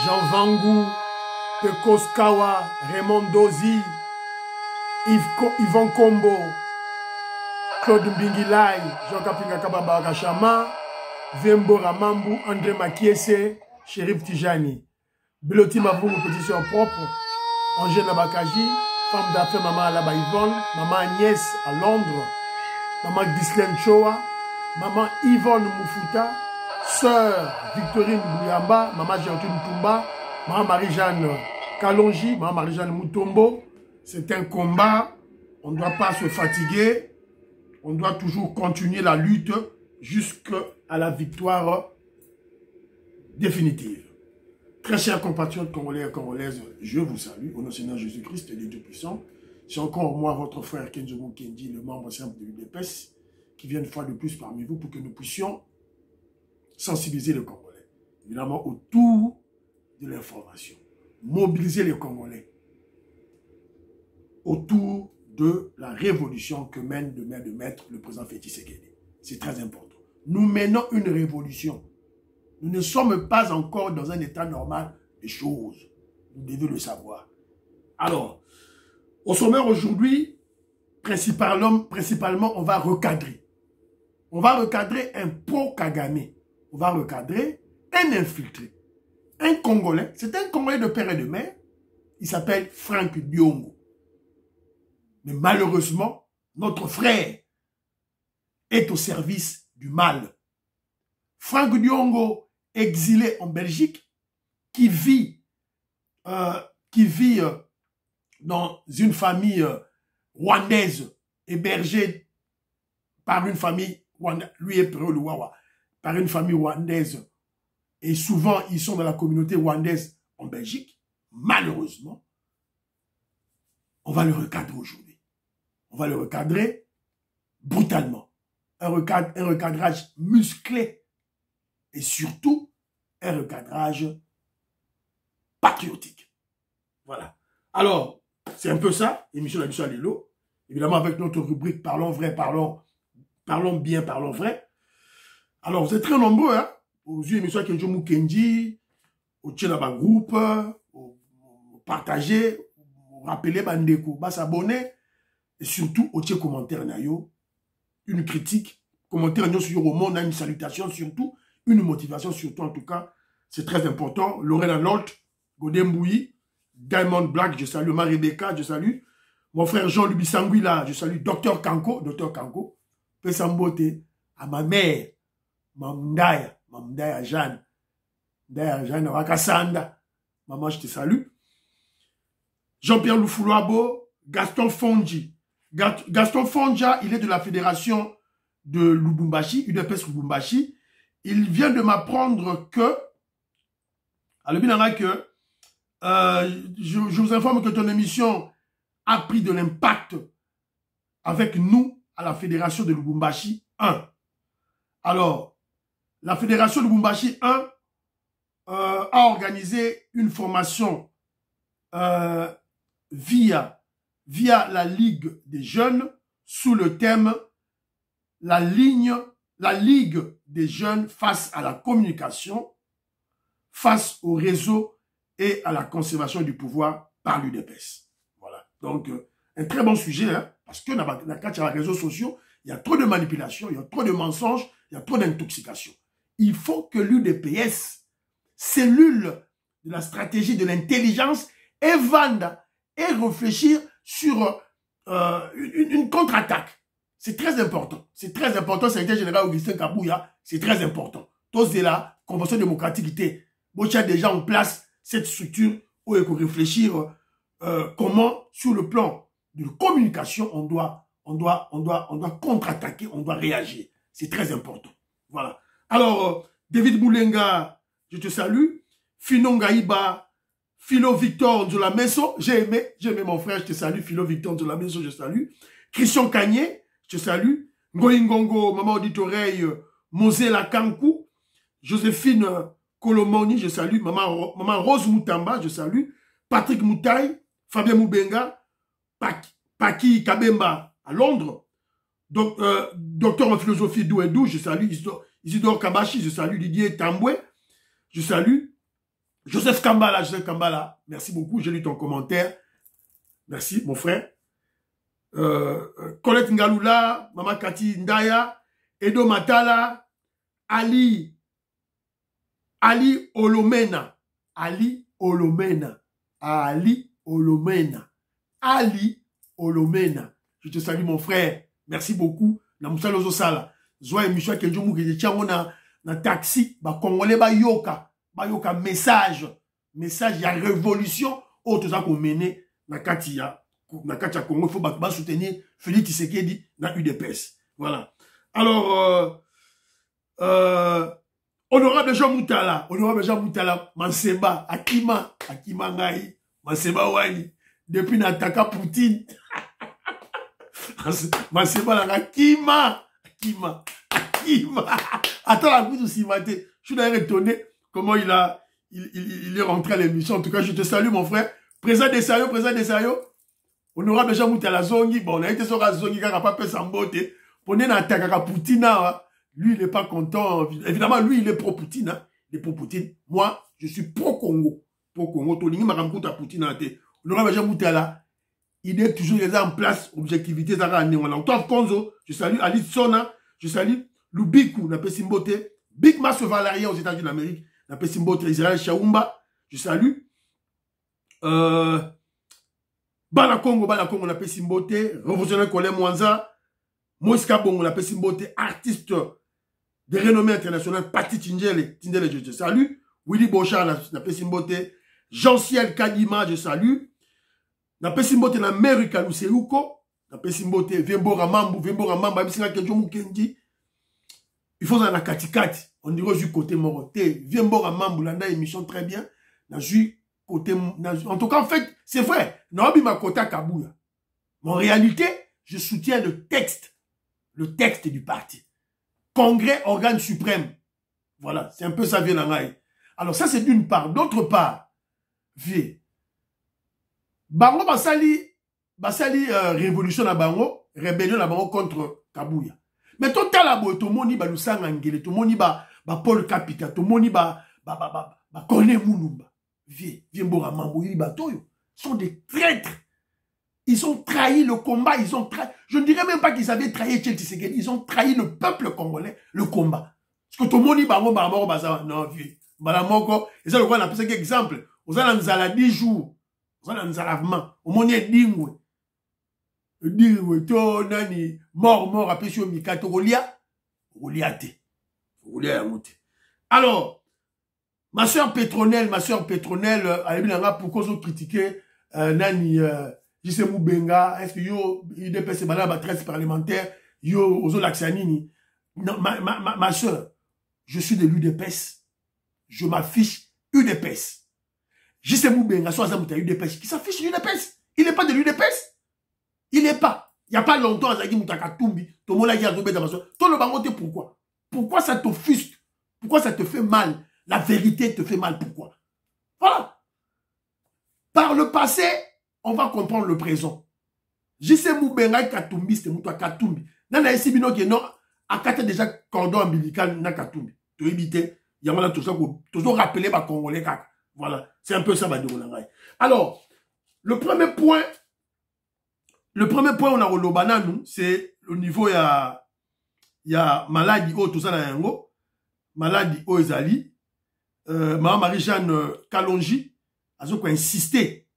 Jean Vangou, Pekos Kawa, Raymond Dozi, Yvon Kombo, Claude Mbingilai, Jean Kapinga Kababa Kachama, Vembo Ramambu, André Makiese, Shérif Tijani. Biloti Mavou, pétition propre, Angèle Nabakaji, femme d'affaires Maman Alaba Yvonne, Maman Agnès à Londres, Maman Ghislaine Choa, Maman Yvonne Moufuta, Sœur Victorine Bouyamba, Maman Gertrude Toumba, Maman Marie-Jeanne Kalonji, Maman Marie-Jeanne Moutombo. C'est un combat, on ne doit pas se fatiguer, on doit toujours continuer la lutte jusqu'à la victoire définitive. Très chers compatriotes congolais et congolaises, je vous salue au nom du Seigneur Jésus-Christ, les Dieu puissants. C'est encore moi, votre frère Kenjomo Kendi, le membre simple de l'UDPS, qui vient une fois de plus parmi vous pour que nous puissions sensibiliser les Congolais. Évidemment, autour de l'information. Mobiliser les Congolais autour de la révolution que mène de main de maître le président Félix Tshisekedi. C'est très important. Nous menons une révolution. Nous ne sommes pas encore dans un état normal des choses. Vous devez le savoir. Alors, au sommaire aujourd'hui, principalement, on va recadrer. On va recadrer un pro-Kagame. On va recadrer un infiltré. Un Congolais. C'est un Congolais de père et de mère. Il s'appelle Franck Diongo. Mais malheureusement, notre frère est au service du mal. Franck Diongo, exilé en Belgique, qui vit dans une famille rwandaise, hébergée par une famille rwandaise, lui est par une famille rwandaise, et souvent ils sont dans la communauté rwandaise en Belgique. Malheureusement, on va le recadrer aujourd'hui. On va le recadrer brutalement. Un recadrage musclé et surtout un recadrage patriotique. Voilà. Alors, c'est un peu ça, émission La Mission à Lilo. Évidemment, avec notre rubrique Parlons vrai, parlons bien, parlons vrai. Alors, vous êtes très nombreux, hein, aux émissions avec Kenjomo Kendi, au Tchelaba Group, au partager, au rappeler Bandeko, s'abonner, et surtout au Tché commentaire Nayo, une critique, commentaire sur le monde, une salutation, surtout, une motivation, surtout en tout cas, c'est très important. Lorena Lolt, Godem Bouyi, Diamond Black, je salue, Marie-Rebecca, je salue. Mon frère Jean-Louis Sanguila, je salue. Docteur Kanko, Pesambote, à ma mère, Mamdaya Jeanne, Wakasanda, maman, je te salue. Jean-Pierre Loufoulouabo, Gaston Fondji. Gaston Fondja, il est de la fédération de Lubumbashi, UDPS Lubumbashi. Il vient de m'apprendre que, je vous informe que ton émission a pris de l'impact avec nous à la fédération de Lubumbashi 1. Alors, la fédération de Lubumbashi 1 a organisé une formation via la Ligue des jeunes sous le thème la Ligue des jeunes face à la communication, face au réseau et à la conservation du pouvoir par l'UDPS. Voilà. Donc, un très bon sujet, hein, parce que dans les réseaux sociaux, il y a trop de manipulation, il y a trop de mensonges, il y a trop d'intoxication. Il faut que l'UDPS, cellule de la stratégie de l'intelligence, évande et réfléchir sur une contre-attaque. C'est très important. C'est très important. Secrétaire général Augustin Kabouya, c'est très important. Tous de la Convention démocratique était. Bon, il y a déjà en place cette structure où il faut réfléchir comment, sur le plan de communication, on doit contre-attaquer, on doit réagir. C'est très important. Voilà. Alors, David Boulenga, je te salue. Finon Gaïba, Philo Victor de la Meso, j'ai aimé mon frère, je te salue. Philo Victor de la Meso, je salue. Christian Kanye, je te salue. Ngoingongo, Maman Auditoreille, Mosela Kankou, Joséphine Kolomoni, je salue. Maman Rose Moutamba, je salue. Patrick Moutaï, Fabien Moubenga, Paki Kabemba à Londres. Donc, docteur en philosophie Douedou, je salue. Isidore Kabashi, je salue. Didier Tamboué, je salue. Joseph Kambala, merci beaucoup, j'ai lu ton commentaire. Merci, mon frère. Colette Ngaloula, Mama Kati Ndaya, Edo Matala, Ali Olomena. Ali Olomena. Je te salue, mon frère. Merci beaucoup. Na musalo zo sala. Zoa émission que Njomu ke tchango na taxi, ba congolais ba yoka message ya révolution auto za ko mener na katia Congo, faut ba soutenir Félix Tshisekedi na UDPS. Voilà. Alors honorable Jean Moutala, Manseba, Akima Ngai, Manseba Wani, depuis n'attaquant Poutine. Manseba la Akima. Attends la goutte aussi, maté. Je suis d'ailleurs étonné comment il est rentré à l'émission. En tout cas, je te salue, mon frère. Présent des Sayo. Honorable Jean Moutala Zongi. Bon, on a été sur la Zongi, car il n'a pas fait sa beauté. Pour nous, n'attaquant Poutine, lui, il n'est pas content. Évidemment, lui, il est pro-Poutine. Hein. Il est pro-Poutine. Moi, je suis pro-Congo. Pro-Congo. Tolingi Maramkouta Poutine. Honorable Jean Moutala, il est toujours en place. Objectivité, Zara Néwana. Toi, Konzo, je salue Alice Sona. Je salue Lubiku, Napé Simbote. Big Mass Valérien aux États-Unis d'Amérique. Napé Simbote, Israël Chaoumba. Je salue. Bala Congo, Napé Simbote. Révolutionnaire Colin Mwanza. Moïse Kabongo, Napé Simbote. Artiste de renommée internationale. Pati Tindele, je te salue. Willy Bochard, Napé Simbote. Jean-Ciel Kadima, je salue. Napé Simbote, na Amerika Luseuko. Napé Simbote, Viembora Mambu, Abisinga Kenjomu Kenji. Il faut dans la katikati. On dirait du côté Moroté. Viembora Mambu, landa émission très bien. Na ju côté, en tout cas, en fait, c'est vrai. Naobi Makota Kabouya. Mais en réalité, je soutiens le texte du parti. Congrès, organe suprême. Voilà, c'est un peu ça, Vienangaï. Alors ça, c'est d'une part. D'autre part, vie. Bango basali révolution na bango, rébellion na bango contre Kabouya. Mais tout à la boue, tout le monde ba Lusanga Ngele, tout le monde ba Paul Kapita, tout le monde ba Kone Moulumba. Vie Mbora Mambo, Batoyo. Sont des traîtres. Ils ont trahi le combat, je ne dirais même pas qu'ils avaient trahi Tshisekedi, ils ont trahi le peuple congolais, le combat. Parce que tout le monde ba non, vie. Balamoko, et ça le quoi on appelle ça exemple. Vous allez en 10 jours. Vous allez en alavement. Au moins, dingwe, to nani, mort, après sur Mikato, Goliath. Alors, ma soeur Pétronelle, elle a pourquoi ils ont critiqué, nani, Jesse Moubenga, est-ce que yo, il dépasse la 13 parlementaire, yo, ozo laxanini. Non, ma soeur, je suis de l'UDPS. Je m'affiche UDPS. Jesse Moubenga, soit ça, UDPS, qui s'affiche UDPS. Il n'est pas de l'UDPS. Il n'est pas. Il n'y a pas longtemps, Zaki Moutakatumbi, tout le monde a dit à Robert Damaso. Tout le bangote, pourquoi? Pourquoi ça t'offusque? Pourquoi ça te fait mal? La vérité te fait mal, pourquoi? Voilà. Par le passé, on va comprendre le présent. Jesse Moubenga Katumbi, c'était Mouta Katumbi. Nana ici, bino qui non, à quatre déjà cordon ombilical, na Katumbi. Tu éviter, il y a toujours rappelé par Congolais, voilà. C'est un peu ça, alors, le premier point, on a au Lobana, nous, c'est au niveau, il y a maladie, tout ça, maladie, Ezali, Mme Marie-Jeanne Kalonji, elle a insisté.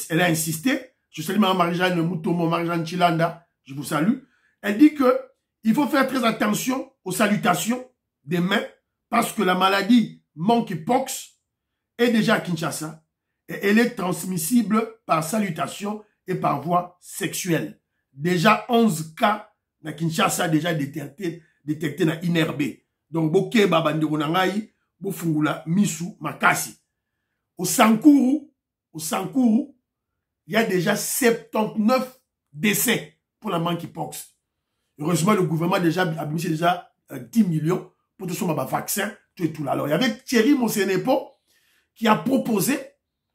Elle a insisté. Je salue Mme Marie-Jeanne Moutomo, Marie-Jeanne Chilanda, je vous salue. Elle dit que il faut faire très attention aux salutations des mains parce que la maladie monkeypox est déjà à Kinshasa et elle est transmissible par salutation et par voie sexuelle. Déjà 11 cas na Kinshasa déjà détectés na INRB. Donc, boke babandero nangai, bofungula misu makasi. Au Sankuru, il y a déjà 79 décès pour la monkeypox. Heureusement, le gouvernement a déjà mis déjà 10 millions pour tout son vaccin, tout et tout là. Alors, il y avait Thierry Mosenepo qui a proposé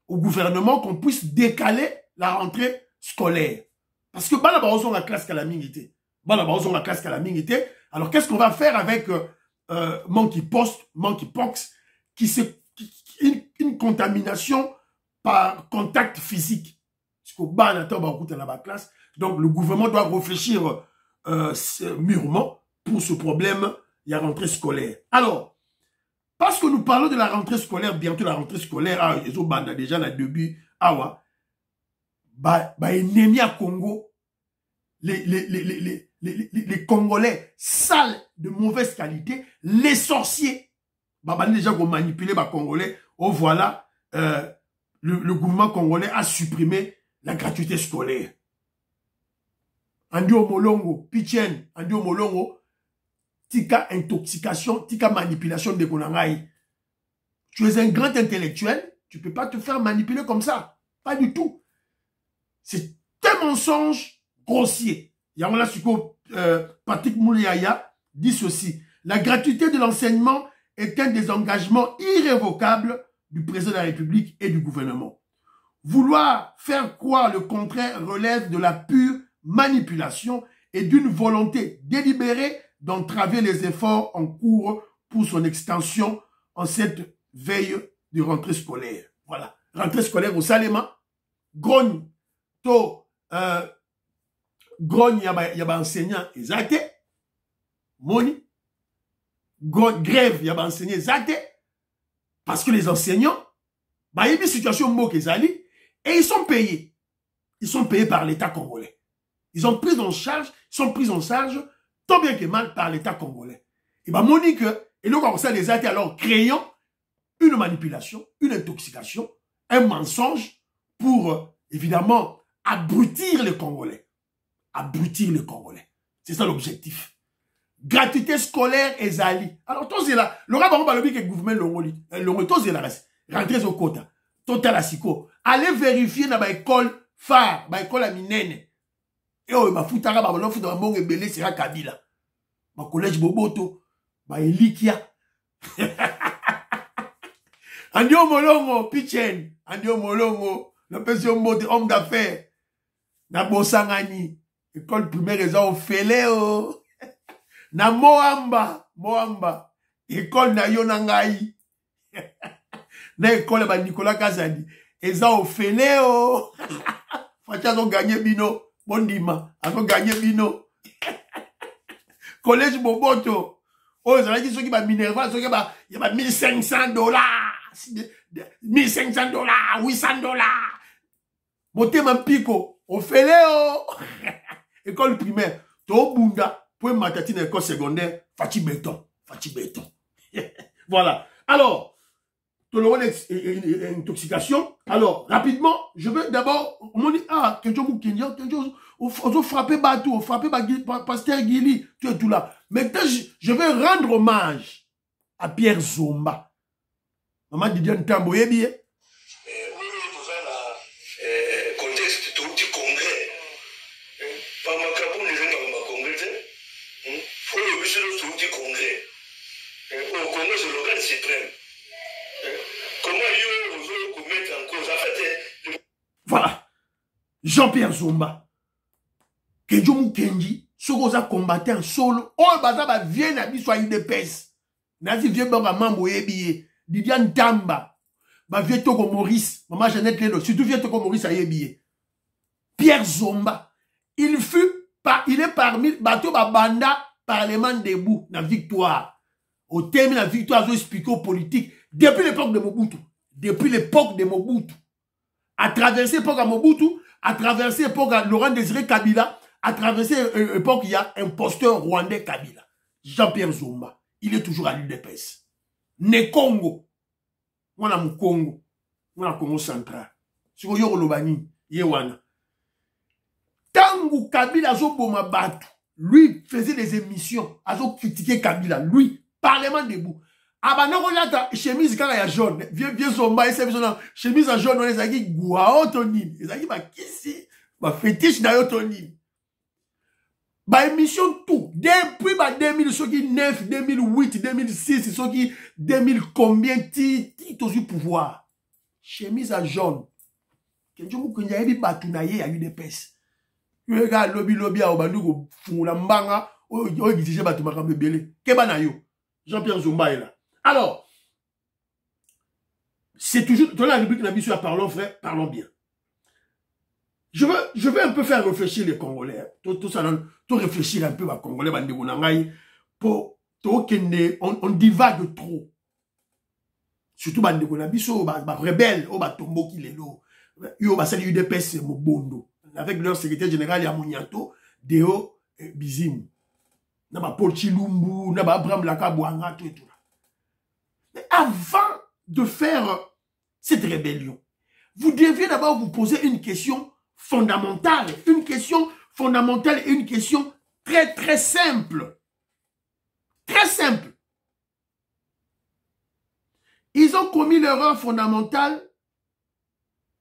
au gouvernement qu'on puisse décaler la rentrée scolaire. Parce que bala barozo la classe calamité. Alors, qu'est-ce qu'on va faire avec monkeypox, une contamination par contact physique. Parce qu'au bas, dans la classe. Donc, le gouvernement doit réfléchir mûrement pour ce problème. Il y a rentrée scolaire. Alors, parce que nous parlons de la rentrée scolaire, bientôt la rentrée scolaire, ils ont déjà le début, ennemi à Congo, les Congolais sales de mauvaise qualité, les sorciers, déjà vont manipuler les Congolais. Oh voilà, le gouvernement congolais a supprimé la gratuité scolaire. Andio Molongo, Pichen, Andio Molongo, tika intoxication, tika manipulation de Konangai. Tu es un grand intellectuel, tu ne peux pas te faire manipuler comme ça. Pas du tout. C'est un mensonge grossier. Yamala Suko, Patrick Mouliaya dit ceci. La gratuité de l'enseignement est un des engagements irrévocables du président de la République et du gouvernement. Vouloir faire croire le contraire relève de la pure manipulation et d'une volonté délibérée d'entraver les efforts en cours pour son extension en cette veille de rentrée scolaire. Voilà. Rentrée scolaire au Salema. Grogne. Grogne, il y a enseignant exacté. Moni. Grève, il y a enseignant exacté. Parce que les enseignants, il y a une situation et ils sont payés. Ils sont payés par l'État congolais. Ils sont pris en charge tant bien que mal par l'État congolais. Et Monique, et donc, ça les a été alors créant une manipulation, une intoxication, un mensonge pour, évidemment, abrutir les Congolais. Abrutir les Congolais. C'est ça l'objectif. Gratuité scolaire et zali. Alors, tous c'est là. Le rabbin va le gouvernement l'ongoli. Tous c'est là. Rentrez au quota. Total à Siko. Allez vérifier dans l'école phare, dans l'école à Minene. Et oh, ma foutara, ma l'offre de ma mongue belé sera Kabila. Ma collège Boboto, ma Elikia. Andio Molongo, Pichen. Andio Molongo, le pension mode homme d'affaires. Na Bosangani. École primaire, ils ont fait Léo. Na Moamba. École na Yonangai. Na école ba Nicolas Kazadi. Ils ont fait Léo. Facha ont gagné Bino. Bondima. Ils ont gagné Bino. Collège Boboto. Oh, ils ont dit ceux qui va Minerva, ceux qui va, il y a $1,500. $1,500, $800. Moté Mampico. On fait Léo. École primaire. To Bunda. Pour matatine école secondaire. Fachi béton. Voilà. Alors, intoxication. Alors, rapidement, je veux d'abord, on dit, quelque chose, on frappé Batou, on frappé Pasteur Guili, tu es tout là. Maintenant, je vais rendre hommage à Pierre Zomba. Maman Didier Ntambo, oui, pour le contexte du congrès. Pas ma capon, les gens dans ma congrès. Faut le bûcher du congrès. Au Congrès, c'est l'organe suprême. Comment vous mettre en cause? En fait, voilà. Jean-Pierre Zomba. Kenjomu Kenji, ce qu'on a combattu en solo, oh, bah, vient à l'histoire UDPS. Nazi vient à Mambo Yebiye, Didier Ntamba, bah, vient Togo Maurice, maman Jeannette Lelo, surtout vient Togo Maurice à Yebiye. Pierre Zomba, il est parmi, bateau Banda, Parlement debout, la victoire. Au terme de la victoire, ils ont expliqué aux politiques, depuis l'époque de Mobutu. À traverser l'époque à Mobutu, à traverser l'époque à Laurent Désiré Kabila, à traverser l'époque, il y a un imposteur rwandais Kabila. Jean-Pierre Zomba. Il est toujours à l'UDPS. Ne Congo. Moi, mon Congo. Moi, Congo central. Sur Yoro Lobani. Yewana. Tangu Kabila Zoboma Batu. Lui faisait des émissions. Azo critiquer Kabila. Lui. Parlement debout. Abanako chemise quand il y a jaune. Vieux Zomba, il s'est chemise en jaune. On les a dit Guaotonine. Les a dit, kisi. Fétiche d'Ayotonine. Émission tout. Depuis 2009, 2008, 2006, 2000 combien titres du pouvoir. Chemise à jaune. Kenjomu Kenyaebi Batunaye à UDPS. Tu regardes lobby à Obandugo, Fungula Mbanga, Oygitije Batumakambe Bele. Kebanayo. Jean-Pierre Zomba est là. Alors, c'est toujours, dans la rubrique Nabiso, parlons vrai, parlons bien. Je veux un peu faire réfléchir les Congolais. Tout ça, tout réfléchir un peu aux Congolais, on divague trop. Surtout les Nabiso, les rebelles, les tombeaux qui les lo. Yo basali UDPS Mobondo. Avec leur secrétaire général Yamouniato, Deo Bizim. Naba Paul Chilumbu, Naba Abraham Lakabouanga, tout et tout. Mais avant de faire cette rébellion, vous deviez d'abord vous poser une question fondamentale. Une question fondamentale et une question très très simple. Très simple. Ils ont commis l'erreur fondamentale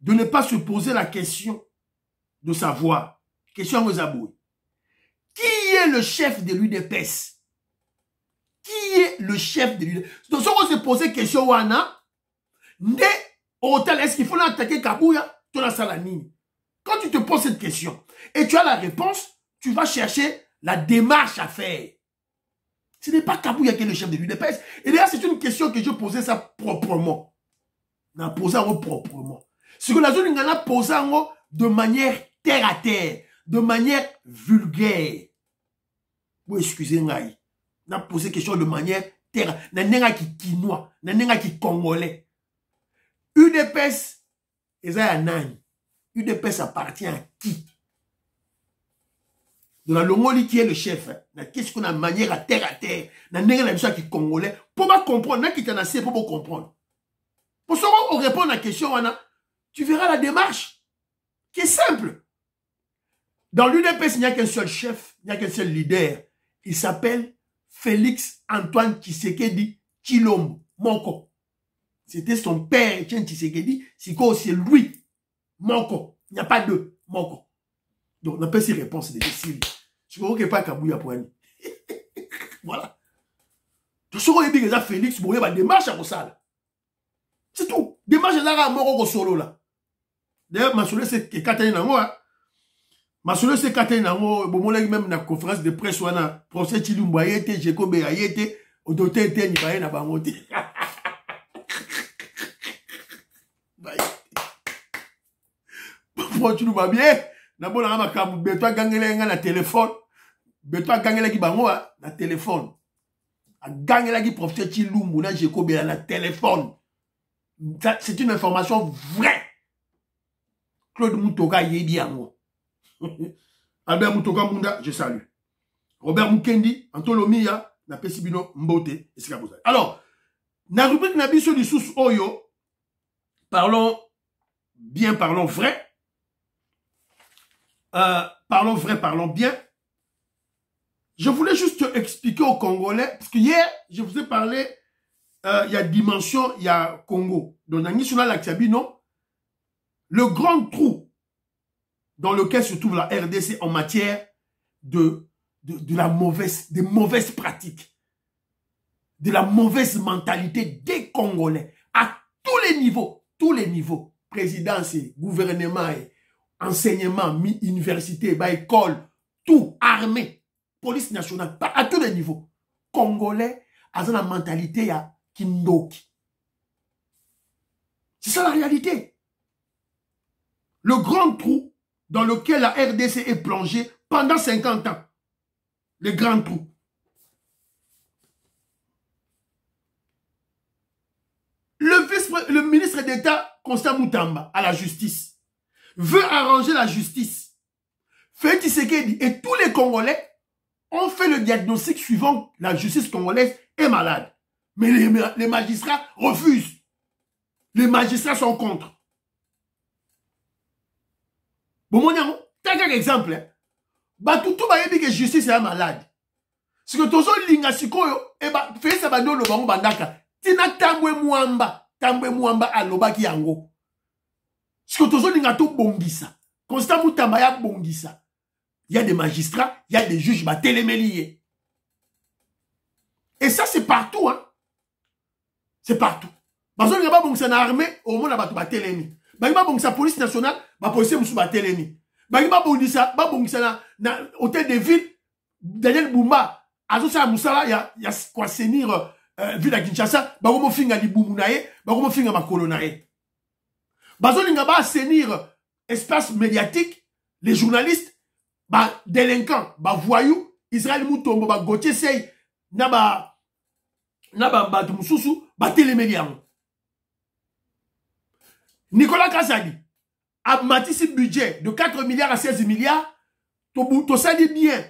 de ne pas se poser la question de savoir. Question aux abouis. Qui est le chef de l'UDPS? Qui est le chef de l'UDPS? Donc, si on se pose question, wana, est-ce qu'il faut attaquer Kabouya? Tu as la ligne. Quand tu te poses cette question et tu as la réponse, tu vas chercher la démarche à faire. Ce n'est pas Kabouya qui est le chef de l'UDPS. Et d'ailleurs, c'est une question que je posais ça proprement. On a posé proprement. Ce que la zone a posé de manière terre à terre, de manière vulgaire. Vous excusez-moi. On a posé question de manière terre. Nanenga qui quinois, nanenga qui congolais. UDPS, UDPS appartient à qui? De la Longoli qui est le chef. Qu'est-ce qu'on a de manière à terre? Nanenga la mission qui congolais. Pour pas comprendre, n'a qui t'en a assez pour comprendre. Pour ça, on répond à la question, tu verras la démarche qui est simple. Dans l'UDPS, il n'y a qu'un seul chef, il n'y a qu'un seul leader. Il s'appelle Félix Antoine Tshisekedi Tshilombo Moko. C'était son père, Etienne Tshisekedi. C'est lui, Moko. Il n'y a pas deux, Moko. Donc, on appelle ces réponses des déciles. Je ne comprends pas Kabouya pour lui. Voilà. Donc, ce qu'on dit que Félix, il y a des démarches à Rossal. C'est tout. Démarche à Moko solo là. D'ailleurs, ma solo, c'est que Katane Nango, ma solo, c'est Katane Nango, même dans la conférence de presse, on a procès Chilumba Yete, Jekobe Ayete, au docteur Etienne Ibaye na Bangote. Pour tu nous vas bien, d'abord, on a un béton gangélé na téléphone, béton gangélé qui bango na téléphone, a gangélé qui professeur Chilumba na Jekobe na téléphone. C'est une information vraie. Claude Moutoka Yebi Ango. Albert Moutoka Munda, je salue. Robert Mukendi, Antolomia, na Pesibino Mbote, alors, na rubrique Nabiso du Sous Oyo, parlons bien, parlons vrai. Parlons vrai, parlons bien. Je voulais juste expliquer aux Congolais, parce que hier, je vous ai parlé, il y a dimension, il y a Congo. Donc, dans National Actiabino, le grand trou dans lequel se trouve la RDC en matière des mauvaises pratiques, de la mauvaise mentalité des Congolais, à tous les niveaux, présidence, gouvernement, enseignement, université, école, tout, armée, police nationale, à tous les niveaux. Congolais, à la mentalité, il y a Kindoki. C'est ça la réalité. Le grand trou dans lequel la RDC est plongée pendant 50 ans. Le grand trou. Le ministre d'État, Constant Moutamba, à la justice, veut arranger la justice. Félix Tshisekedi et tous les Congolais ont fait le diagnostic suivant: la justice congolaise est malade. Mais les magistrats refusent. Les magistrats sont contre. Bon, mon ami, t'as un exemple. Tout va dire que justice est malade. Ce que tozo linga sikoyo, Félix Abado lo bango bandaka. Tina tambwe muamba aloba ki yango. Ce que tozo linga to bongisa. Constant Moutamba ya bongisa. Il y a des magistrats, il y a des juges, téléméliés. Et ça, c'est partout, hein. C'est partout. Parce que pas bongisa na armée, au moins, ba télémi. Ba bongisa police nationale, ba police musu ba télémi. Ba bongisa na hôtel de ville, Daniel Boumba, azo sa musala, il y a quoi senir ville à Kinshasa, bakomo finga libumu na ye, bakomo finga makolo na ye. Bazolinga ba assainir espace médiatique, les journalistes, ba délinquants, ba voyous, Israël Moutombo, ba Gauthier Sey, na ba Mususu, ba télémédia. Nicolas Kazadi a matissé budget de 4 milliards à 16 milliards. Tout ça dit bien.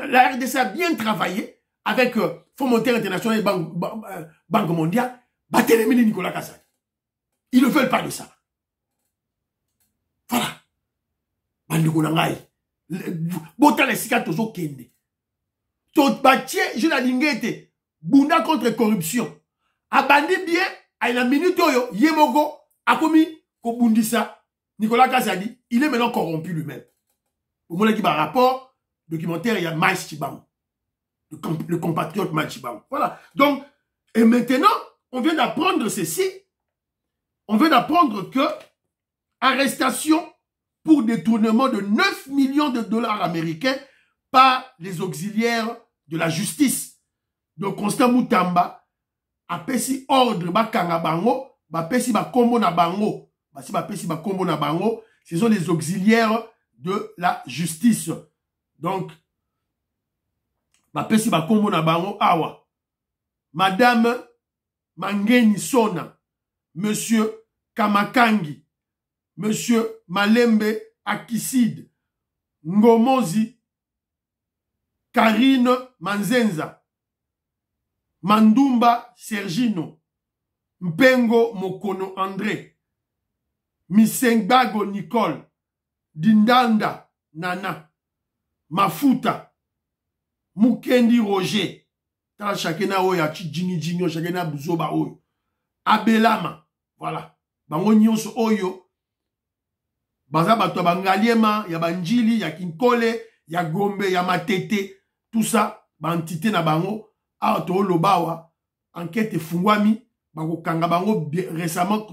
La RDC a bien travaillé avec Fonds monétaire international et Banque mondiale. Ba télémédia Nicolas Kazadi. Ils ne veulent pas de ça. Voilà. Bandeko nangai. Bota les sika tozo kende. Tot batie, je la lingete. Bunda contre corruption. Abandi bien, à une minute oyo, Yemogo, a commis Kobundisa. Nicolas Kazadi, il est maintenant corrompu lui-même. Au moment qui va rapport, documentaire, il y a Maïs Chibang. Le compatriote Maïs Chibang. Voilà. Donc, et maintenant, on vient d'apprendre ceci. On vient d'apprendre que arrestation pour détournement de 9 millions de dollars américains par les auxiliaires de la justice. Donc, Constant Moutamba a pesi ordre bakanga bango, ba pesi ba kombo na bango. Si ba pesi ba kombo na bango, ce sont les auxiliaires de la justice. Donc, ba pesi ba kombo na bango awa. Madame Mangeni Sona, Monsieur Kamakangi, Monsieur Malembe Akiside, Ngomozi, Karine Manzenza, Mandumba Sergino, Mpengo Mokono André, Misengbago Nicole, Dindanda Nana, Mafuta, Mukendi Roger, Tala chakena oya Jini Jini, chakena Buzoba oyo, Abelama, voilà. Bango nyonso oyo baza bato bangaliema ya banjili ya kinkole ya gombe ya matete tout ça bantité na bango auto lobawa enquête fungwami bango kanga bango récemment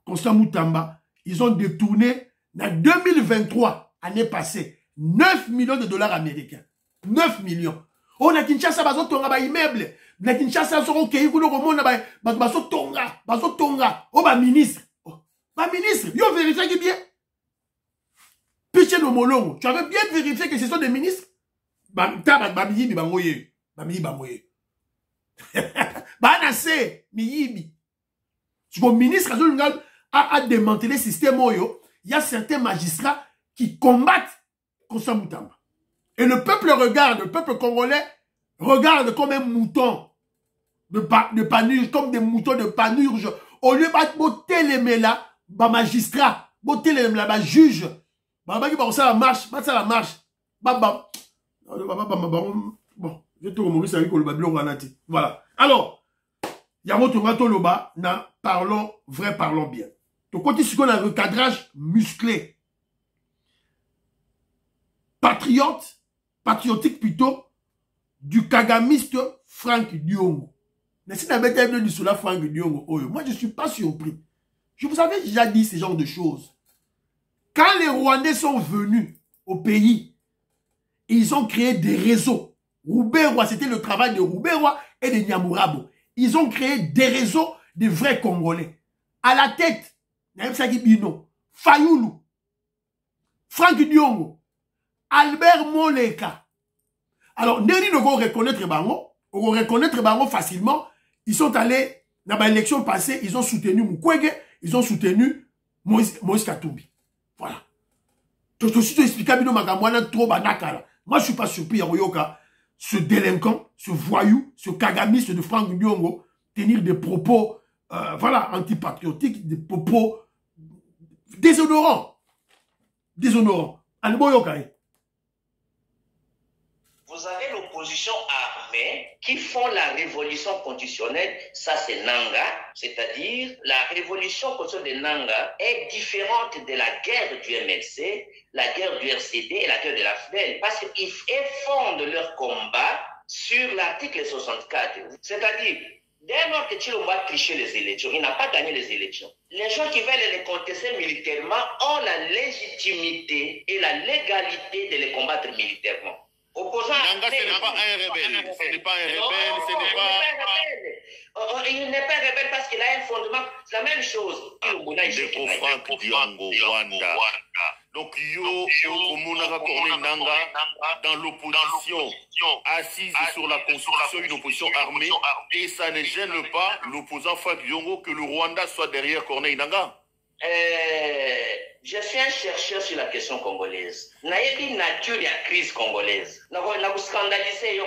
Constant Moutamba ils ont détourné na 2023 année passée 9 millions de dollars américains 9 millions on a Kinshasa bazo tonga ba immeuble na Kinshasa soko kei kuno komona ba bazo tonga o ba ministre. Ma ministre, yo vérifiez qui bien. Piché no molongo. Tu avais bien vérifié que ce sont des ministres. Bamiyibi bangoye. Banase miyibi. Tu vois, ministre a démantelé le système oyo. Il y a certains magistrats qui combattent Constant Moutamba. Et le peuple regarde, le peuple congolais regarde comme un mouton de panurge, comme des moutons de panurge. Au lieu de botter les mélas, ba magistrat, botter les mélas, ba juge, ba ça la marche, la marche. Bon, je te remercie avec le babylon ganati. Voilà. Alors, Yamoto Loba, parlons vrai, parlons bien. Donc, quand il y a un recadrage musclé, patriotique plutôt, du kagamiste Franck Diongo. Mais si n'avait pas dit cela, Franck Diongo, moi je ne suis pas surpris. Je vous avais déjà dit ce genre de choses. Quand les Rwandais sont venus au pays, ils ont créé des réseaux. Roubaix-Roi, c'était le travail de Roubaix-Roi et de Nyamurabo. Ils ont créé des réseaux de vrais Congolais. À la tête, Naïm Bino, Fayoulou, Franck Diongo, Albert Moleka. Alors, Neri ne va reconnaître Bango, on va reconnaître Bango facilement. Ils sont allés, dans l'élection passée, ils ont soutenu Mukwege, ils ont soutenu Moïse Katumbi. Voilà. Je te suis expliqué, moi je ne suis pas surpris à Royoka, ce délinquant, ce voyou, ce kagamiste de Franck Diongo, tenir des propos, voilà, antipatriotiques, des propos déshonorants. Déshonorants. Vous avez l'opposition armée qui font la révolution constitutionnelle, ça c'est Nanga, c'est-à-dire la révolution constitutionnelle de Nanga est différente de la guerre du MLC, la guerre du RCD et la guerre de la FDL, parce qu'ils fondent leur combat sur l'article 64, c'est-à-dire dès lors que Tshilombo a triché les élections, il n'a pas gagné les élections. Les gens qui veulent les contester militairement ont la légitimité et la légalité de les combattre militairement. Opposant Nanga, ce n'est pas un rebelle. Ce n'est pas un rebelle. Ce n'est pas... Il n'est pas rebelle parce qu'il a un fondement. C'est la même chose. Ndeko Frank Diongo, Rwanda. Donc, yo, Omonaka Corneille Nanga, dans l'opposition, assise sur la constitution, une opposition armée, et ça ne gêne pas l'opposant Frank Diongo que le Rwanda soit derrière Corneille Nanga. Je suis un chercheur sur la question congolaise. Naïbi nature de la crise congolaise. Nous scandalisé,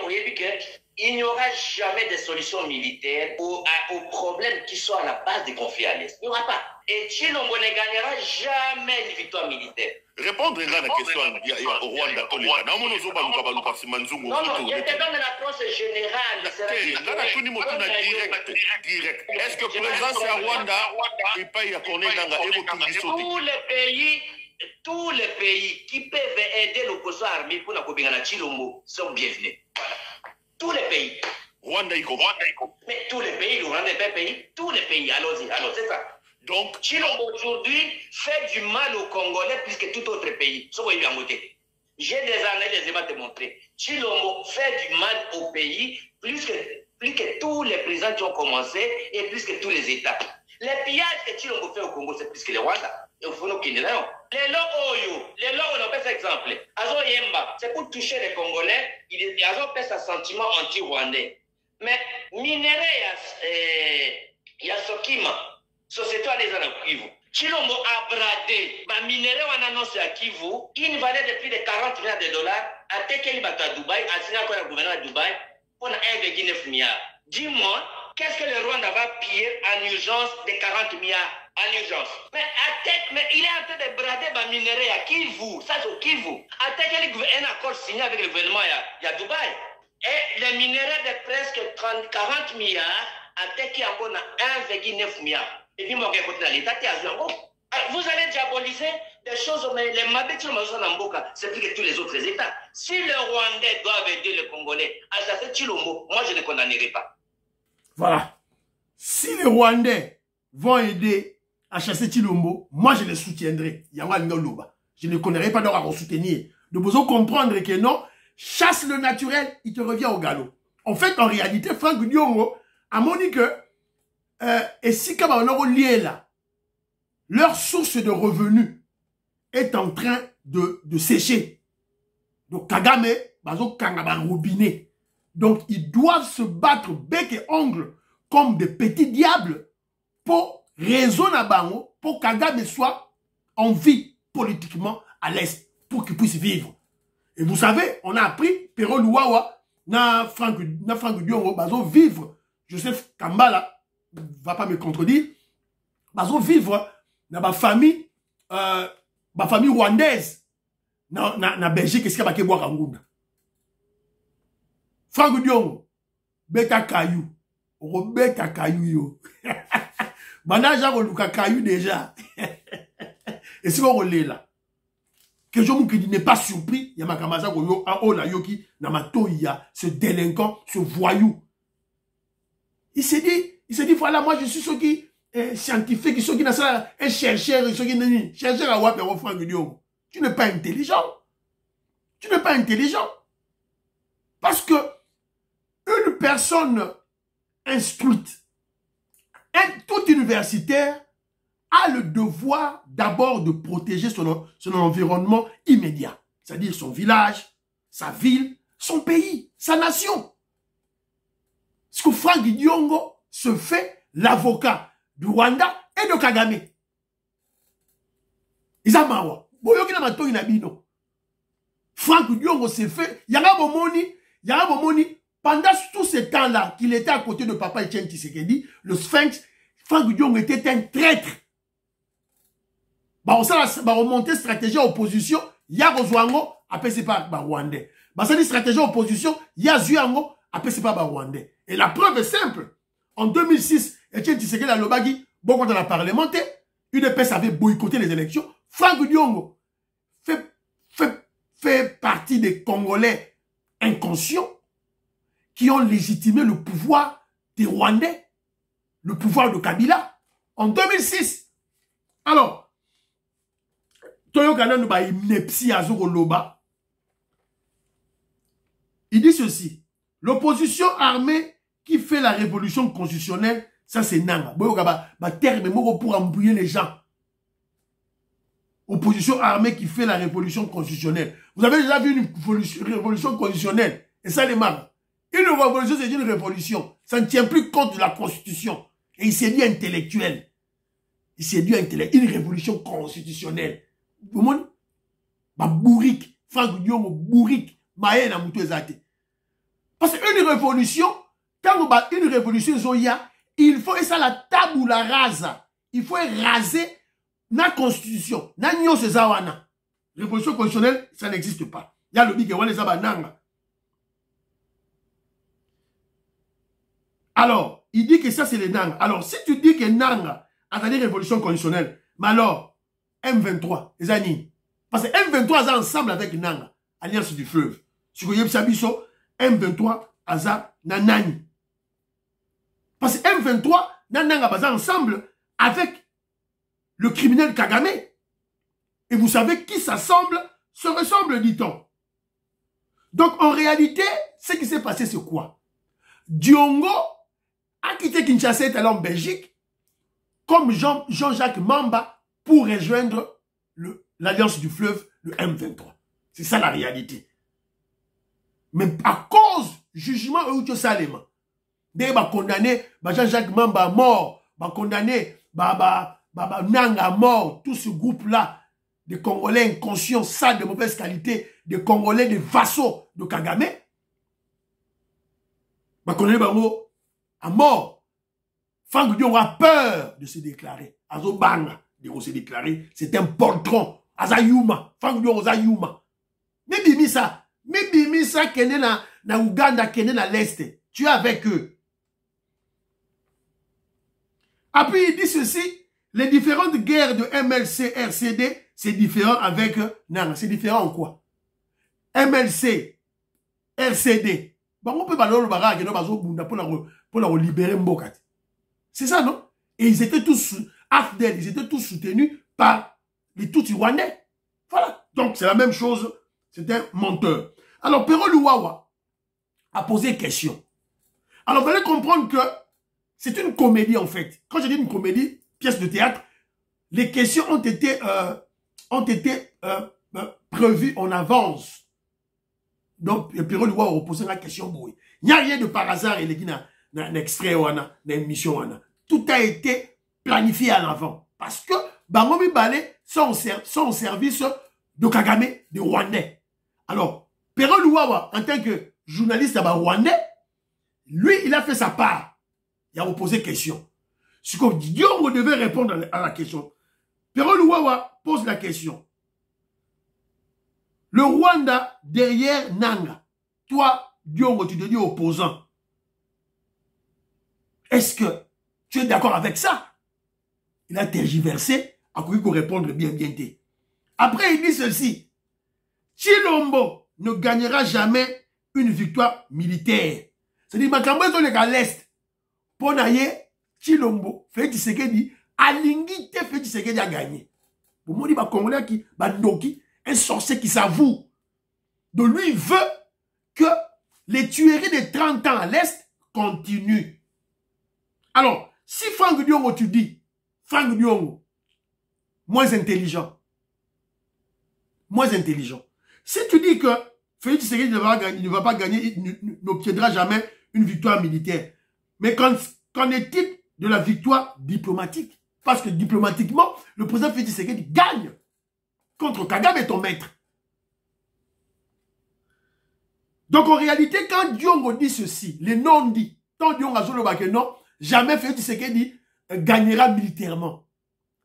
il n'y aura jamais de solution militaire aux problèmes qui sont à la base des conflits à l'Est. Il n'y aura pas. Et Tshilombo ne gagnera jamais une victoire militaire. Répondre à la question au Rwanda. Non, non, je te donne l'approche générale. Direct. Est-ce que présence à Rwanda, il paye à Corneille Nanga et tous les pays qui peuvent aider l'opposition armée pour la Kobingana Tshilombo sont bienvenus. Tous les pays. Rwanda, mais tous les pays, le Rwanda est un pays. Tous les pays, allons-y, c'est ça. Donc, Tshilombo aujourd'hui fait du mal aux Congolais plus que tout autre pays. J'ai des analyses à te montrer. Tshilombo fait du mal au pays plus que tous les présidents qui ont commencé et plus que tous les États. Les pillages que Tshilombo fait au Congo, c'est plus que les Rwanda. Les lots, on a fait exemple. Azo Yemba, c'est pour toucher les Congolais. Azo fait un sentiment anti-rwandais. Mais minerai, il y a Sokima. Société à des années Kivu. Tshilombo a bradé. Ma minerai on annonce à Kivu une valeur de plus de 40 milliards de dollars. A Tekeli Bato à Dubaï, a signé encore le gouvernement de Dubaï pour 1,9 milliard. Dis-moi, qu'est-ce que le Rwanda va piller en urgence de 40 milliards en urgence? Mais il est en train de brader ma minerai à Kivu. Ça c'est au Kivu. A Tekeli un accord signé avec le gouvernement de Dubaï. Et les minerais de presque 40 milliards a Tekeli encore 1,9 milliard. Et puis, moi, vous allez diaboliser des choses, mais les Mabeti, c'est plus que tous les autres États. Si les Rwandais doivent aider les Congolais à chasser Tshilombo, moi, je ne condamnerai pas. Voilà. Si les Rwandais vont aider à chasser Tshilombo, moi, je les soutiendrai. Je ne connaîtrai pas d'or à soutenir. Nous devons comprendre que non, chasse le naturel, il te revient au galop. En fait, en réalité, Frank Diongo a montré que et si leur source de revenus est en train de sécher. Donc Kagame, robinet. Donc ils doivent se battre bec et ongle comme des petits diables pour raisonner à Bango, pour Kagame soit en vie politiquement à l'Est, pour qu'il puisse vivre. Et vous savez, on a appris, Pero Luwawa, na Frank Diongo, bazo vivre, Joseph Kambala, va pas me contredire, bazo vivre dans ma famille rwandaise, na Belgique, qu'est-ce qu'il y a boire à Ngunda. Frank Diongo, beta Kayou, beta Kayou yo. Banaja Luka Kayou déjà. Et si on est là, que je n'est pas surpris, il y a ma kamasa yo a ola yoki na matoya, ce délinquant, ce voyou. Il s'est dit, voilà, moi je suis ce qui est scientifique, ce qui n'a ça, un chercheur, ce qui n'est chercheur à Wapé au Frank Diongo. Tu n'es pas intelligent. Tu n'es pas intelligent. Parce que une personne instruite, tout universitaire, a le devoir d'abord de protéger son environnement immédiat. C'est-à-dire son village, sa ville, son pays, sa nation. Parce que Frank Diongo se fait l'avocat du Rwanda et de Kagame. Isamawa. Frank Diongo s'est fait. Yanga Momoni, pendant tout ce temps-là qu'il était à côté de Papa Etienne Tshisekedi, le Sphinx, Frank Diongo était un traître. On va remonter stratégie opposition, ya Rozwango, après c'est pas Rwandais. Ça dit stratégie opposition, ya Zuyango, après c'est pas Rwandais. Et la preuve est simple. En 2006, Etienne Tshisekedi a lobagi, bon quand on a parlementé, UDPS avait boycotté les élections. Frank Diongo fait partie des Congolais inconscients qui ont légitimé le pouvoir des Rwandais, le pouvoir de Kabila, en 2006. Alors, Toyo Ganon ba inepsi azoko loba. Il dit ceci. L'opposition armée qui fait la révolution constitutionnelle, ça c'est Nanga. Terme pour embrouiller les gens. Opposition armée qui fait la révolution constitutionnelle. Vous avez déjà vu une révolution constitutionnelle. Et ça les marre. Une révolution, c'est une révolution. Ça ne tient plus compte de la constitution. Et il s'est dit intellectuel. Il s'est dit intellectuel. Une révolution constitutionnelle. Vous voyez? Bourrique. Franck Diongo, bourrique. Maé na moutou ezate. Parce qu'une révolution, quand une révolution, il faut, et ça la tabula rasa. Il faut raser la constitution. Na nyo se zawana. Révolution constitutionnelle, ça n'existe pas. Il y a le big les abananga. Alors, il dit que ça c'est les Nanga. Alors, si tu dis que Nanga a dit révolution constitutionnelle, mais alors, M23, les amis. Parce que M23 est ensemble avec Nanga, Alliance du Fleuve. Si vous voyez Sabiso, M23 aza nanani. Parce que M23 Nanga est ensemble avec le criminel Kagame. Et vous savez qui s'assemble, se ressemble, dit-on. Donc en réalité, ce qui s'est passé, c'est quoi? Diongo a quitté Kinshasa et allé en Belgique comme Jean-Jacques Mamba pour rejoindre l'Alliance du Fleuve, le M23. C'est ça la réalité. Mais à cause du jugement Eucho Salema, dès que condamné Jean-Jacques Mamba mort, condamné Nanga mort, tout ce groupe-là, des Congolais inconscients, sales, de mauvaise qualité, des Congolais, des vassaux de Kagame, condamné Bango à mort. Franck Diongo a peur de se déclarer. Azobanga, de se déclarer, c'est un poltron. Azayuma, Franck Diongo Azayuma. Mais Bimisa, kene na Uganda, kene na l'Est. Tu es avec eux. Après, il dit ceci, les différentes guerres de MLC, RCD, c'est différent avec Nanga. C'est différent en quoi? MLC, RCD. On peut pas le barrage pour la libérer Mbokat. C'est ça, non? Et ils étaient tous AFDEL, ils étaient tous soutenus par les Tutsi rwandais. Voilà. Donc, c'est la même chose. C'est un menteur. Alors, Pero Luwawa a posé question. Alors, vous allez comprendre que c'est une comédie, en fait. Quand je dis une comédie, pièce de théâtre, les questions ont été prévues en avance. Donc, Pero Luwawa a posé la question. Il n'y a rien de par hasard, il y a un extrait, une émission. Tout a été planifié à l'avant. Parce que Bangomi Balé sont au service de Kagame, des Rwandais. Alors, Pero Luwawa, en tant que journaliste rwandais, lui, il a fait sa part. Il a posé question. Ce que Diongo devait répondre à la question. Pero Luwawa pose la question. Le Rwanda derrière Nanga. Toi, Diongo, tu te dis opposant. Est-ce que tu es d'accord avec ça? Il a tergiversé, a cru qu'on répondre bien. Après, il dit ceci. Chilombo ne gagnera jamais une victoire militaire. C'est-à-dire, Makambo est à l'Est. Pour naïe, Chilombo, Félix Tshisekedi, Alingite Félix Tshisekedi a gagné. Pour moi, il y a un Congolais qui, Ndoki, un sorcier qui s'avoue. Donc lui, il veut que les tueries de 30 ans à l'Est continuent. Alors, si Franck Diongo, tu dis, Franck Diongo, moins intelligent. Si tu dis que Félix Tshisekedi ne va pas gagner, il n'obtiendra jamais une victoire militaire. Mais qu'en est-il de la victoire diplomatique? Parce que diplomatiquement, le président Félix Tshisekedi gagne contre Kagame et ton maître. Donc en réalité, quand Diongo dit ceci, les non-dits, tant Diongo a dit que non, jamais Félix Tshisekedi gagnera militairement.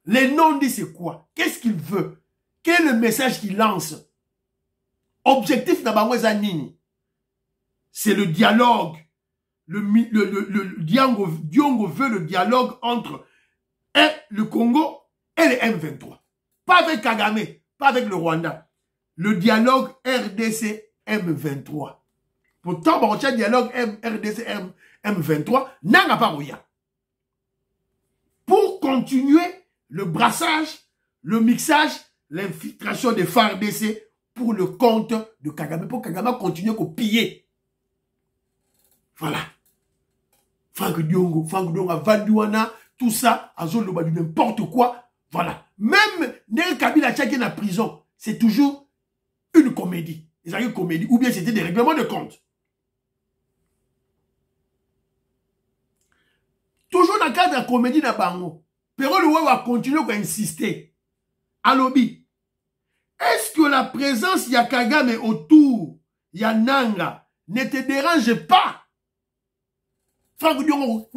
Les non-dits, c'est quoi? Qu'est-ce qu'il veut? Quel est le message qu'il lance? Objectif d'Abamoueza Nini, c'est le dialogue. Diongo veut le dialogue entre le Congo et les M23. Pas avec Kagame, pas avec le Rwanda. Le dialogue RDC-M23. Pourtant, on tient le dialogue RDC-M23, n'a pas rien. Pour continuer le brassage, le mixage, l'infiltration des FARDC pour le compte de Kagame. Pour Kagame continue à piller. Voilà. Franck Diongo a Vanduana, tout ça, Azoloba du n'importe quoi. Voilà. Même Nel Kabila Tchaki en prison, c'est toujours une comédie. Ils ont une comédie. Ou bien c'était des règlements de compte. Toujours dans le cadre de la comédie de Bango, Pero Loué va continuer à insister. À lobby. Est-ce que la présence de Kagame autour, Nanga, ne te dérange pas? Franck Diongo,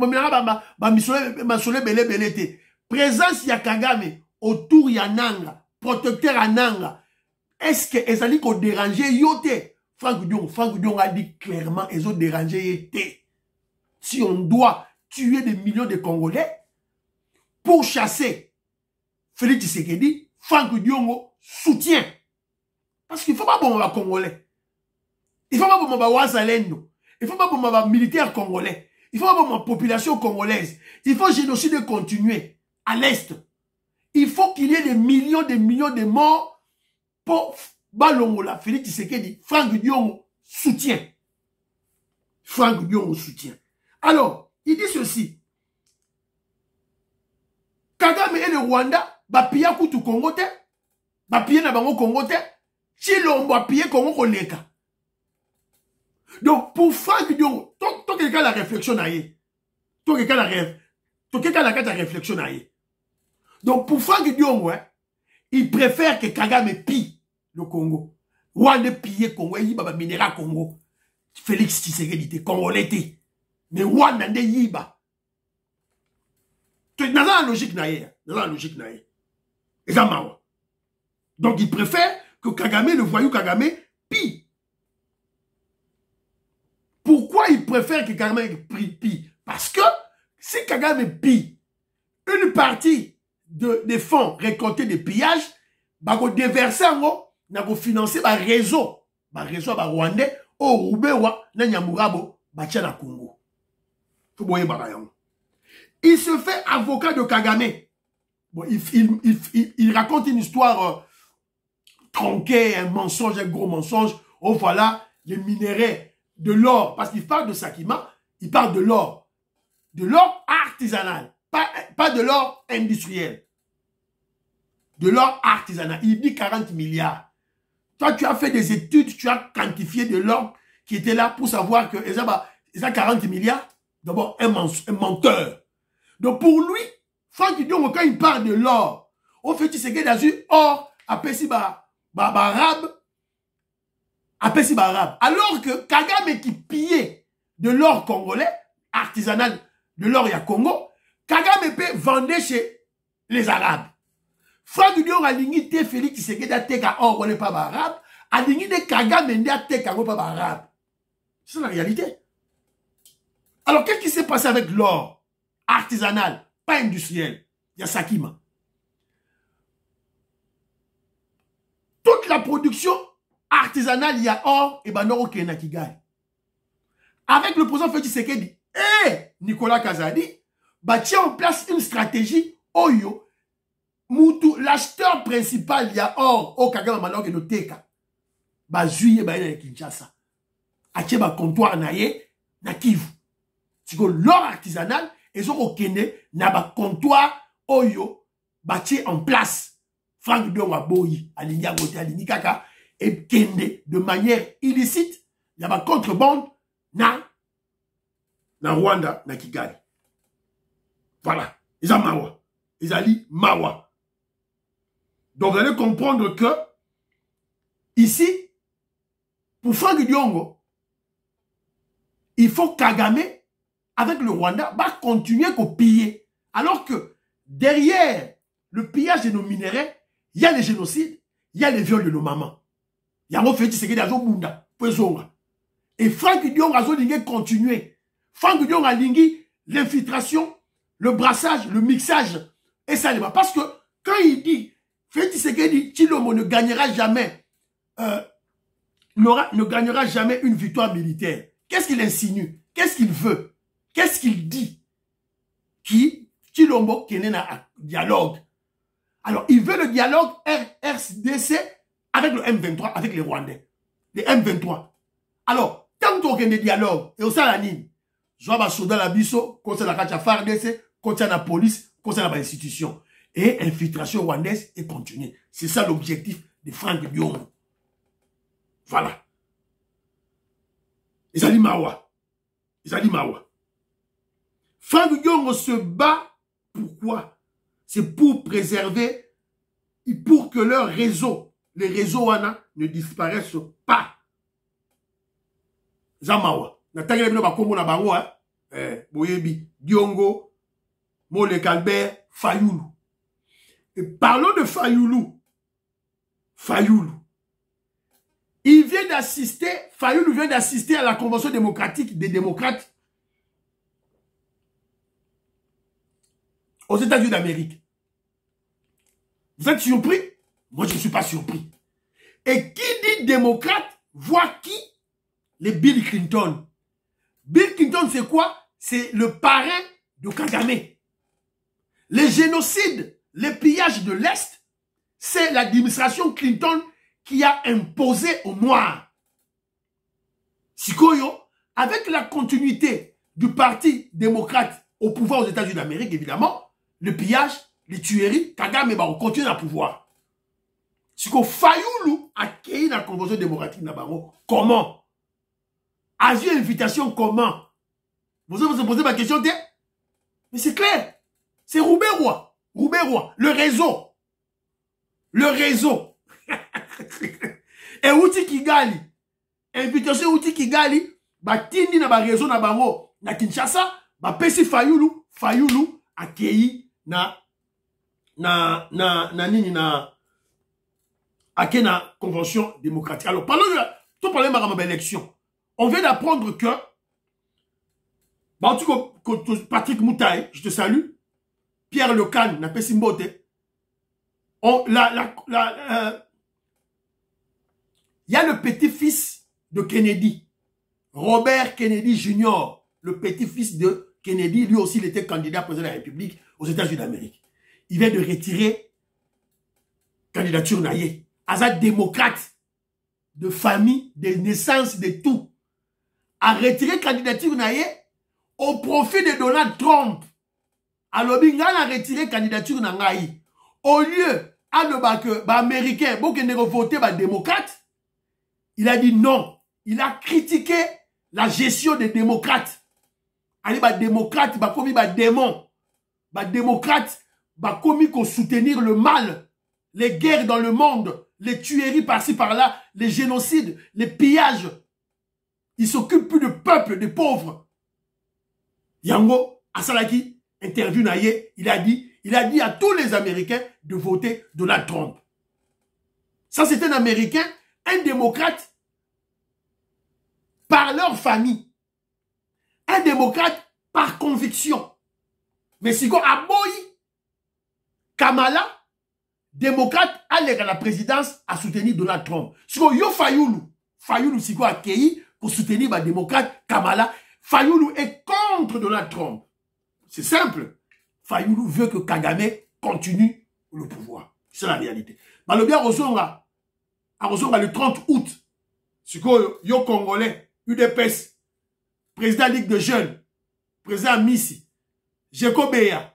présence de Kagame autour de Nanga, protecteur à Nanga, est-ce que les alliés ont dérangé yote? Franck Diongo a dit clairement, ils ont dérangé yote. Si on doit tuer des millions de Congolais pour chasser Félix Tshisekedi, Franck Diongo soutient. Parce qu'il ne faut pas bomber les Congolais. Il ne faut pas bomber les Ouazalendo. Il ne faut pas bomber les militaires congolais. Il ne faut pas bomber la population congolaise. Il faut génocide continuer à l'Est. Il faut qu'il y ait des millions de morts pour Balongola. Félix Tshisekedi, Franck Diongo soutient. Franck Diongo soutient. Alors, il dit ceci. Kagame et le Rwanda, bapia kutu Congo te, bapia na bango Congo te, Chilombo bapia Congo koleka. Donc, pour Franck Diongo, toi quelqu'un la réflexion aïe. Toi quelqu'un la réflexion aïe. Donc, pour Franck Diongo, il préfère que Kagame pille le Congo. Rwanda pille Congo, il va minera Congo. Félix Tshisekedi, Congolais te. Mais Rwanda nde yiba. Dans la logique naïe. Dans la logique naïe. Et ça marre. Donc il préfère que Kagame, le voyou Kagame, pille. Pourquoi il préfère que Kagame pille? Parce que si Kagame pille, une partie des fonds récoltés de pillage, va déverser en va financer un réseau. Un réseau rwandais, au Rubewa, na Nyamurabo, Batia na Congo. Il se fait avocat de Kagame. Bon, il raconte une histoire tronquée, un mensonge, un gros mensonge. Oh voilà, les minéraux, de l'or. Parce qu'il parle de Sakima, il parle de l'or. De l'or artisanal. Pas de l'or industriel. De l'or artisanal. Il dit 40 milliards. Toi, tu as fait des études, tu as quantifié de l'or qui était là pour savoir que ils ont 40 milliards. D'abord, un menteur. Donc pour lui, Franck Diongo, quand il parle de l'or, au fait, il se gagne dans une or, à Pessi arabe, alors que Kagame qui pillait de l'or congolais, artisanal, de l'or à Congo, Kagame peut vendre chez les Arabes. Franck Diongo a l'ingité Félix Tshisekedi a teka or, on n'est pas arabe, a l'ingité Kagame a teka or, pas arabe. C'est la réalité. Alors, qu'est-ce qui s'est passé avec l'or artisanal, pas industriel? Il y a Sakima. Toute la production artisanale, il y a or et Banoro Kenakigai. Avec le président Félix Tshisekedi et Nicolas Kazadi, tient en place une stratégie Oyo. Moutou, l'acheteur principal, il y a or au Kagame Malok et Noteka. Zuye Baïna Kinshasa. Ache ba comptoir naye na Kivu. C'est que l'or artisanal, ils ont reconnu na ba comptoir Oyo bâti en place. Franck Diongo Boyi, Aligna Gote, Aligni Kaka, et kende de manière illicite, il y a ba contrebande na Rwanda, na Kigali. Voilà. Ils ont mawa. Ils ont dit mawa. Donc vous allez comprendre que ici, pour Franck Diongo, il faut Kagame, avec le Rwanda, va continuer à piller. Alors que derrière le pillage de nos minéraux, il y a les génocides, il y a les viols de nos mamans. Il y a un fait qui est Bunda, et Franck Diongo a continué. Franck Diongo a l'infiltration, le brassage, le mixage, et ça parce que quand il dit, Félix Tshisekedi, Tshilombo ne gagnera jamais, ne gagnera jamais une victoire militaire. Qu'est-ce qu'il insinue? Qu'est-ce qu'il veut? Qu'est-ce qu'il dit? Qui Tshilombo qui est né un dialogue. Alors, il veut le dialogue RDC avec le M23, avec les Rwandais. Les M23. Alors, tant tant qu'on a des dialogues, et au sein de la ligne, je vois soldat la biso, conseil la kacha FARDC, conseil la police, conseil la institution. Et infiltration rwandaise est continuée. C'est ça l'objectif de Franck Diongo. Voilà. Izali Mawa. Franck Diongo se bat. Pourquoi? C'est pour préserver et pour que leur réseau, les réseaux wana, ne disparaissent pas. Zamawa. Natangele bino bakombo na bango, Boyebi, Diongo, Mole Calbert, Fayoulou. Et parlons de Fayoulou. Il vient d'assister, Fayoulou vient d'assister à la convention démocratique des démocrates aux États-Unis d'Amérique. Vous êtes surpris? Moi, je ne suis pas surpris. Et qui dit démocrate voit qui? Les Bill Clinton. Bill Clinton, c'est quoi? C'est le parrain de Kagame. Les génocides, les pillages de l'Est, c'est l'administration Clinton qui a imposé aux Noirs. Sikoyo, avec la continuité du Parti démocrate au pouvoir aux États-Unis d'Amérique, évidemment, le pillage, les tueries, Kagame va continuer à pouvoir. Siko Fayoulou a créé la convention démocratique Nabango. Comment? A eu invitation comment? Vous allez vous poser ma question, mais c'est clair. C'est Roubaix-Roi. Le réseau. Et Outi Kigali. Invitation Outi Kigali. Ba tindi na ba réseau na bango. Na Kinshasa. Ba pesi Fayoulou. Fayoulou a créé na convention démocratique. Alors, parlons de l'élection. On vient d'apprendre que Patrick Moutaï, je te salue, Pierre Lecan, n'a pas Simbote. Il y a le petit-fils de Kennedy, Robert Kennedy Jr., le petit-fils de Kennedy, lui aussi il était candidat président de la République aux États-Unis d'Amérique. Il vient de retirer candidature naïe. Azad démocrate de famille, de naissance, de tout. A retiré candidature naïe au profit de Donald Trump. Alors, il a retiré candidature naïe. Au lieu, Américain, bon qu'il voter démocrate, il a dit non. Il a critiqué la gestion des démocrates. Allez, démocrate, commis démon. Démocrate, commis qu'on soutenir le mal, les guerres dans le monde, les tueries par-ci par-là, les génocides, les pillages. Il s'occupe plus de peuple, des pauvres. Yango, Asalaki, interview naïe, il a dit à tous les Américains de voter Donald Trump. Ça, c'est un Américain, un démocrate par leur famille. Un démocrate par conviction. Mais si on a Kamala, démocrate, allait à la présidence à soutenir Donald Trump. Si on yo Fayoulou, si on a accueilli pour soutenir le démocrate Kamala, Fayoulou est contre Donald Trump. C'est simple. Fayoulou veut que Kagame continue le pouvoir. C'est la réalité. Mais le bien Rosonga le 30 août, c'est que yo Congolais, UDPS, président Ligue de Jeunes, président Missi, Jekobeya,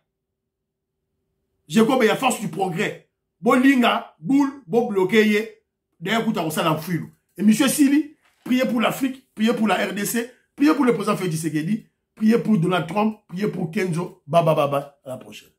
force du progrès, Bolinga, Boule, bloqué, d'ailleurs, écoute, on s'en a fui. Et monsieur Sili, priez pour l'Afrique, priez pour la RDC, priez pour le président Félix Tshisekedi, priez pour Donald Trump, priez pour Kenzo, baba, à la prochaine.